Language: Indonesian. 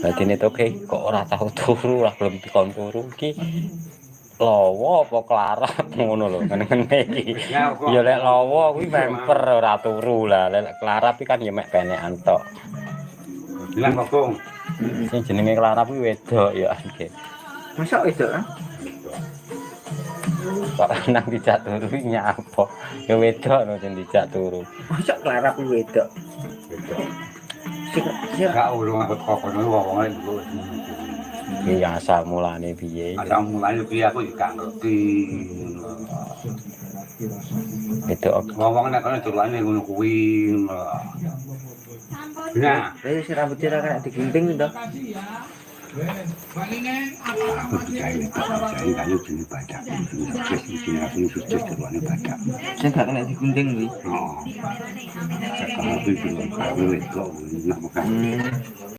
Dadine toke kok ora tau turu lah belum dikon turu iki. Lawa apa kelarat ngono lho ngene-ngene iki. Ya lek lawa kuwi memper ora turu lah. Lek kelarat iki kan ya mek penekan tok. Bilang kokong. Sing jenenge kelarat kuwi wedok ya iki. Masa itu kan? Kok nang dijak turu iki nyapa. Ya wedok no sing dijak turu. Masa kelarap wedok. Sik Gak urung aku kokong wong-wong itu. Iki asal mulane piye? Asal mulane piye aku juga ngerti. Wedok Wong-wong nek ana dolane ngono kuwi. Nah, Lah si rambut cira kena digunting to. aku percaya kayu jenis badak. Terus iki aku sukses dolane badak. Sing gak kena digunting kuwi. Oh. Cakap itu belum kawin kok nak makan.